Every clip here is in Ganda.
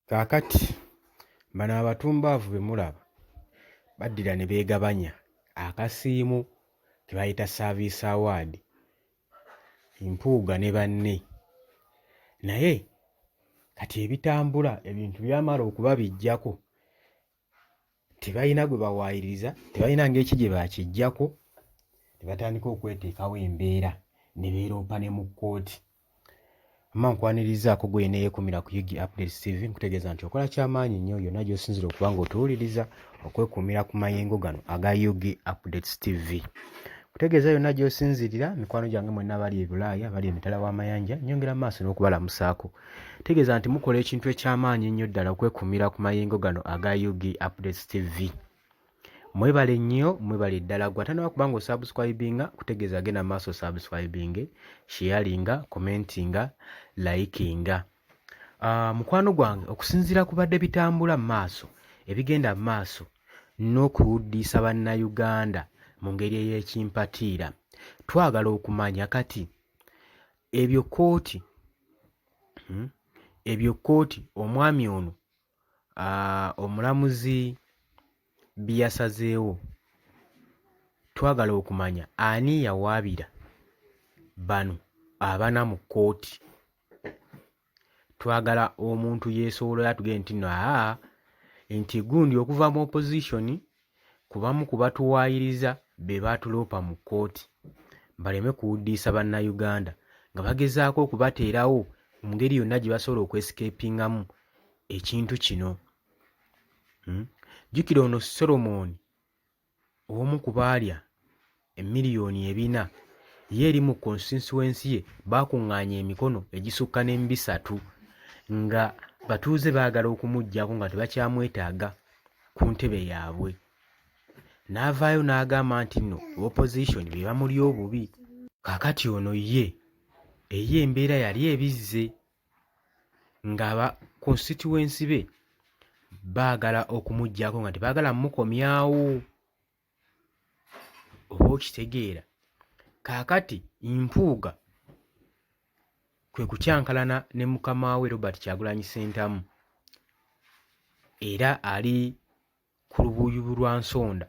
Kaakati bano abatumbaavu be mulaba baddira ne beegabanya akasiimu ke bayita Service Award Mpuuga ne banne, naye kati ebitambula ebintu byamala okuba bijjako tebalina gwe bawaayiriza, tebalina ng'eki gye baakiggyako ne batandika okweteekawo embeera ne beeroopa ne mu kkooti. Mma nkwanirizaako gwe neeyeekumira ku UG Updates TV nkutegeeza nti okola ky'amaanyi nnyo yonna gy'osinzira okuba ng'otuwuliriza okwekumira ku mayengo gano aga UG Updates TV. Kutegeeza yonna gy'osinzirira mikwano gyange mwenna abali e Bulaaya abali emitala w'amayanja nnyongera maaso n'okubalamusaako. Tegeeza nti mukola ekintu eky'amaanyi ennyo ddala okwekumira ku mayengo gano aga UG Updates TV. Mwebale nnyo, mwebale ddala gwe atandika kuba ng'osubscribinga kutegeeza genda maaso subscribing, sharinga, commentinga, likinga. Mukwano gwange okusinziira ku badde bitambula mu maaso ebigenda mu maaso n'okuwuddisa bannayuganda mu ngeri ey'ekimpatiira, twagala okumanya kati ebyo kkooti omwami ono omulamuzi bye yasazeewo, twagala okumanya ani yawaabira bano abana mu kkooti. Twagala omuntu yeesobola atugende nti no nti gundi okuva mu opposition kubamu ku batuwaayiriza be baatuloopa mu kkooti baleme kuwuddiisa bannayuganda nga bagezaako okubateerawo mu ngeri yonna gye basobola okwesikeepingamu ekintu kino. Jjukira ono Solomon omu ku baalya emiliyoni 4 ye eri mu constituency ye baakuŋŋaanya emikono egisukka ne 3 nga batuuze baagala okumuggyako nga tebakyamwetaaga ku ntebe yaabwe. N'avaayo n'agamba nti nno opposition be bamuli obubi. Kaakati ono ye embeera yali ebizze ng'aba constituency be baagala okumuggyako nga tebaagala mmukomyawo. Oba okitegeera. Kaakati Mpuuga kwe kukyankalana ne mukama we Robert Kyagulanyi Ssentamu era ali ku lubuuyi lwa nsonda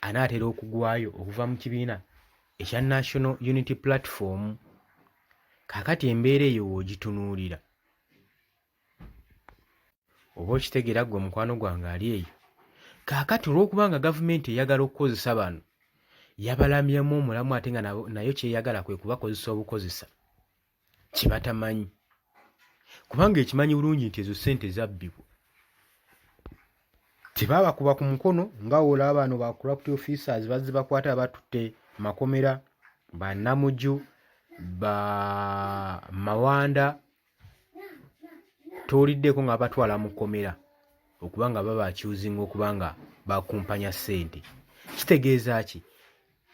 anaatera okugwayo okuva mu kibiina ekya National Unity Platform. Kaakati embeera eyo w'ogitunuulira oba okitegeera ggwe mukwano gwange ali eyo. Kaakati olw'okubanga gavumenti eyagala okukozesa bano yabalamyemu omulamu ate nga nayo kyeyagala kwe kubakozesa obukozesa kye batamanyi, kubanga ekimanyi bulungi nti ezo ssente zabbibwa. Tebaabakuba ku mukono nga olaba bano ba corrupt officers bazze bakwata batutte makomera, ba Namuju, ba Mawanda, tooliddeko nga batwala mu kkomera okuba nga baba akyuzinga okuba nga bakumpanya ssente. Kitegeeza ki?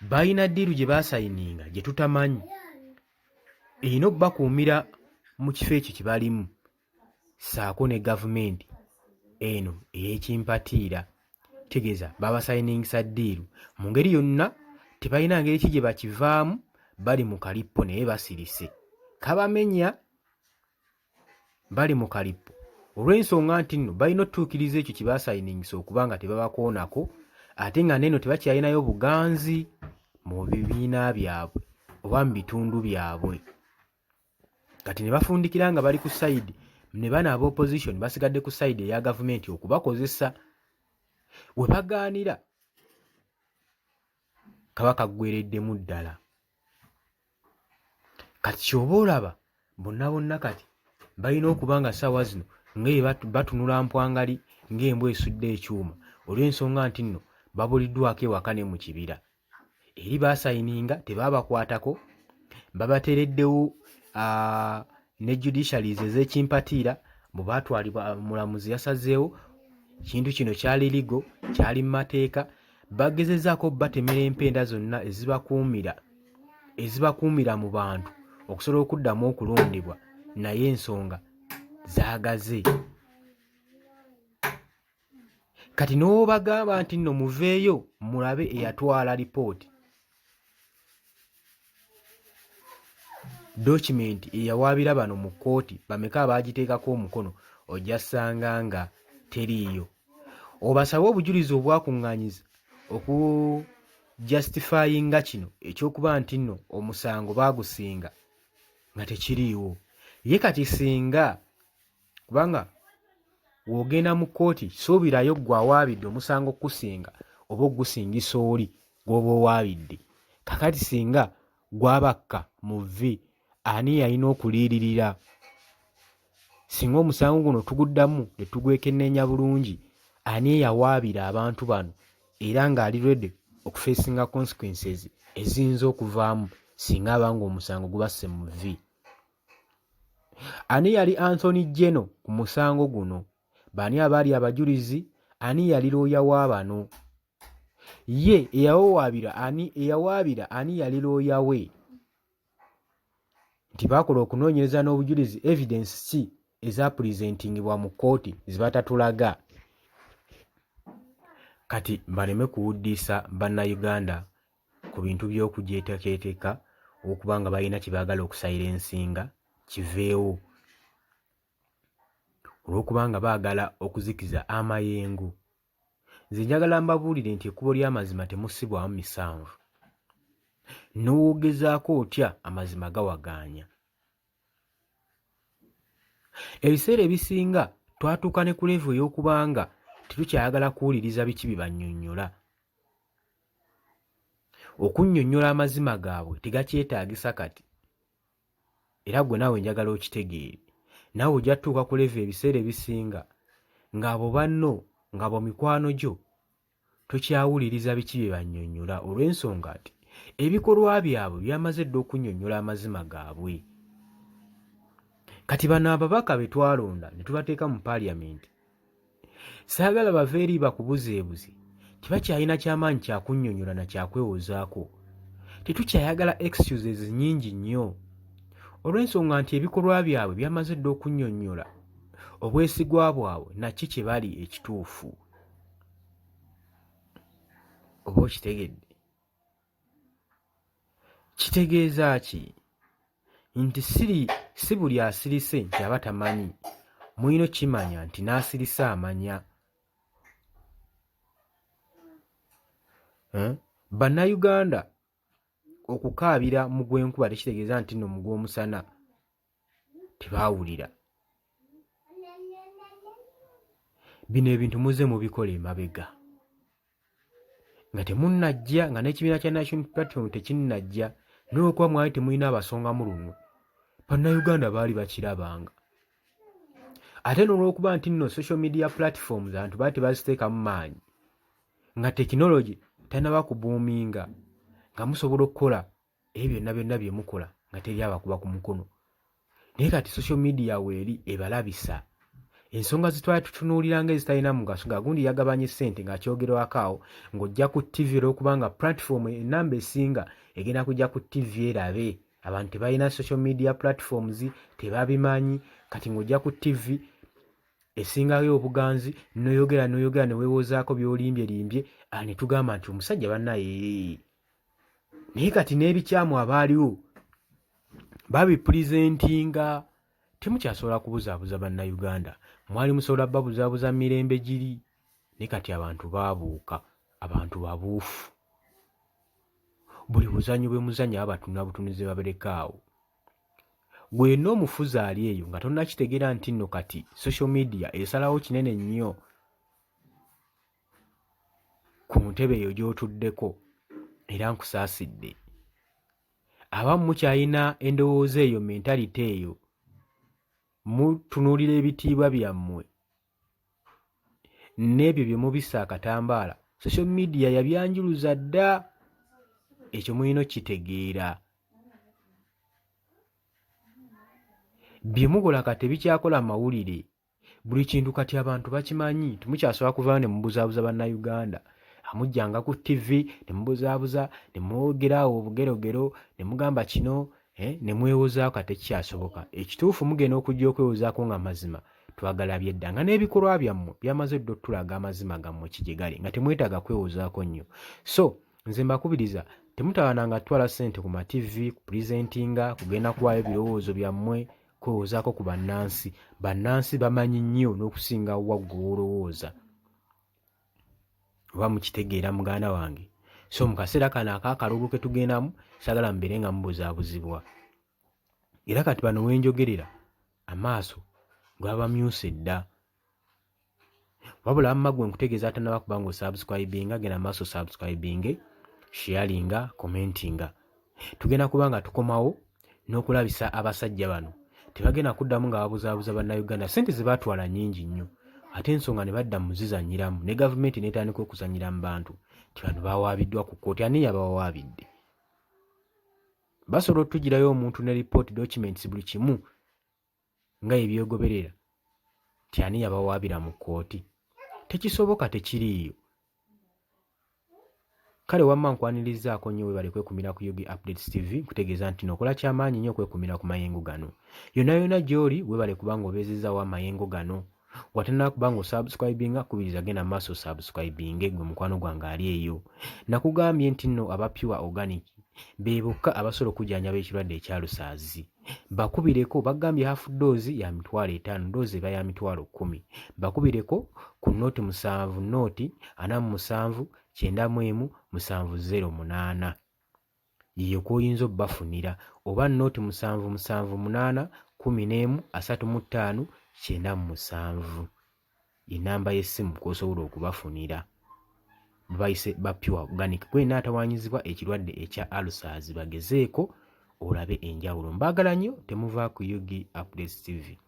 Balina ddiiru gye baasayininga gye tutamanyi. Erina okubakuumira mu kifo ekyo kye balimu ssaako ne gavumenti eno ey'ekimpatiira. Tegeeza babasayiningisa ddiiru mu ngeri yonna tebalina ngeri ki gye bakivaamu, bali mu kalippo naye basirise. Kabamenya bali mu kalippo olw'ensonga nti nno balina otutuukiriza ekyo kye baasayiningisa okuba nga tebabakoonako ate nga neno tebakyalinayo buganzi mu bibiina byabwe oba mu bitundu byabwe. Kati ne bafundikira nga bali ku sayidi ne bano aba opposition basigadde ku sayidi eya gavumenti okubakozesa. We bagaanira kaba kaggwereddemu ddala. Kati ky'oba olaba bonna kati balina okuba nga ssaawa zino nga batunula mpwangali ng'embwa esudde ekyuma olw'ensonga nti nno babuliddwako ewaka ne mu kibira. Eri baasayininga tebaabakwatako, babateereddewo ne judiciaries ez'ekimpatiira bwe baatwalibwa mulamuzi yasazeewo kintu kino kyali ligo, kyali mu mateeka. Bagezezaako batemera empenda zonna ezibakuumira mu bantu okusobola okuddamu okulondebwa, naye ensonga zaagaze. Kati n'obagamba nti nno muveeyo mulabe eyatwala lipooti, document eyawaabira bano mu kkooti bameka abaagiteekako omukono ojja ssanga nga teriiyo. Obasabe obujulizi obwakuŋŋaanyiza justifyinga kino ekyokuba nti nno omusango baagusinga nga tekiriiwo. Ye kati singa kubanga w'ogenda mu kkooti suubirayo ggwe awaabidde omusango kusinga oba ogusingisa oli gw'oba owaabidde. Kakati singa gwabakka mu vvi ani yalina okuliiririra? Singa omusango guno tuguddamu ne tugwekenneenya bulungi, ani eyawaabira abantu bano era ng'ali ready okufeesinga consequences eziyinza okuvaamu singa abanga omusango gubasse mu vvi? Ani yali Anthony General ku musango guno? Bani abaali abajulizi? Ani yali looya wa bano? Ye eyawaabira ani yali looya we? Nti baakola okunoonyereza n'obujulizi, evidence ki ezapulizentingibwa mu kkooti zibatatulaga? Kati baleme kuwuddiisa bannayuganda ku bintu by'okugyetekeeteka okuba nga balina kye baagala okusayirensinga kiveewo, olw'okuba nga baagala okuzikiza amayengo. Nze njagala mbabuulire nti ekkubo ly'amazima temussibwamu misanvu. N'owogezaako otya amazima gawagaanya. Ebiseera ebisinga twatuuka ne ku level ey'okuba nga tetukyayagala kuwuliriza biki bibannyonnyola. Okunnyonnyola amazima gaabwe tegakyetaagisa kati. Era gwe naawe njagala okitegeere. Naawe ojja tutuuka ku level ebiseera ebisinga ng'abo banno ng'abo mikwano gyo tokyawuliriza biki bye bannyonnyola olw'ensonga nti ebikolwa byabwe byamaze dda okunnyonnyola amazima gaabwe. Kati bano ababaka be twalonda ne tubateeka mu paaliyamenti, saagala bave eri bakubuzeebuze, tebakyalina kyamaanyi kyakunnyonnyola na kyakwewozaako. Tetukyayagala excuses nnyingi nnyo olw'ensonga nti ebikolwa byabwe byamaze dda okunnyonnyola obwesigwa bwabwe na ki kye bali ekituufu. Oba okitegedde? Kitegeeza ki? Nti si buli asirise nti aba tamanyi. Mulina kimanya nti n'asirisa amanya. Bannayuganda okukaabira mu gw'enkuba tekitegeeza nti nno mu gw'omusana tebaawulira. Bino ebintu muze mubikola emabega nga temunnajja, nga n'ekibiina kya National Platform tekinnajja, n'olwokuba mwali temulina abasonga mu luno, bannayuganda baali bakirabanga. Ate n'olwokuba nti nno social media platforms abantu baali tebaziteekamu maanyi, nga tekinologi tannaba kubuuminga, nga musobola okukola ebyo byonna bye mukola nga teri abakuba ku mukono. Naye kati social media weeri ebalabisa. Ensonga zitwali tutunuulira ng'ezitalina mugaso, nga gundi yagabanye ssente ng'akyogerwako awo, ng'ojja ku TV olw'okuba nga platform ennamba esinga egenda kujja ku TV erabe. Abantu tebalina social media platforms, tebabimanyi. Kati ng'ojja ku TV esingayo obuganzi, noyogera ne weewozaako by'olimbye ne tugamba nti omusajja bannaye. Naye kati n'ebikyamu abaaliwo babipulizentinga. Temukyasobola kubuzaabuza bannayuganda. Mwali musobola babuzaabuza mirembe giri. Naye kati abantu baabuuka, abantu babuufu. Buli buzanyo bwe muzanyo abatunula butunuzi babalekaawo. Gwe n'omufuzi ali eyo nga tonnakitegeera nti nno kati social media esalawo kinene nnyo ku ntebe eyo gy'otuddeko, era nkusaasidde. Abamu mukyalina endowooza eyo, mentality eyo, mutunuulira ebitiibwa byammwe n'ebyo bye mubisa akatambaala. Social media yabyanjuluza dda. Ekyo mulina okitegeera. Bye mukola kati tebikyakola mawulire. Buli kintu kati abantu bakimanyi. Temukyasobola kuvaayo ne mubuzaabuza bannayuganda. Amujjanga ku TV ne mubuzaabuza, ne mwogeraawo obugerogero, ne mugamba kino, ne mwewozaako. Kati tekikyasoboka. Ekituufu mugenda okujja okwewozaako nga mazima twagalabye dda, nga n'ebikolwa byammwe byamaze dda otulaga amazima gammwe ki gye gali, nga temwetaaga kwewozaako nnyo. So nze mbakubiriza temutabananga tutwala ssente ku ma TV, ku presentinga, kugenda kuwaayo birowoozo byammwe, kwewoozaako ku bannansi. Bannansi bamanyi nnyo n'okusinga waggwe olowooza. Oba mukitegeera muganda wange? So mu kaseera kano ak'akalulu ke tugendamu sagala mbeere nga mubuzaabuzibwa. Era kati bano wenjogerera amaaso gabamyuse dda. Wabula amma gwe nkutegeeza atannaba kuba ng'osubscribinga, genda maaso subscribinge, sharinga, commentinga. Tugenda kuba nga tukomawo n'okulabisa abasajja bano tebagenda kuddamu nga babuzaabuza bannayuganda. Ssente ze baatwala nnyingi nnyo ate ensonga ne badda mu zizannyiramu ne gavumenti n'etandika okuzannyira mu bantu ti bano bawaabiddwa ku kkooti. Ani yabawaabidde? Basobola otugirayo omuntu ne report documents buli kimu nga ebyogoberera ti ani yabawaabira mu kkooti? Tekisoboka, tekiriiyo. Kale wamma nkwanirizaako nnyo webale kwekumira ku Yugi Updates TV, nkutegeeza nti nokola kyamaanyi nnyo okwekumira ku mayengo gano. Yonna yonna gy'oli webale kubanga obeezezaawo amayengo gano. Watannaba kuba ng'osubscribinga, kubiriza genda mu maaso subscribinge, gwe mukwano gwange ali eyo. Nakugambye nti nno aba Pure Organic be bokka abasobola okujjanjaba ekirwadde ekya lusaazi. Bakubireko, bagambye half dose ya $50, dose eba ya $10,000. Bakubireko ku nooti 7 nooti 47 91 708. Yiyo kw'oyinza obbafunira, oba nooti 778 11 35 97 y'ennamba y'essimu kw'osobola okubafunira. Bayise ba Pure Organic. Gwe n'atawaanyizibwa ekirwadde ekya ulcers bagezeeko olabe enjawulo. Mbaagala nnyo, temuva ku Yugi Updates TV.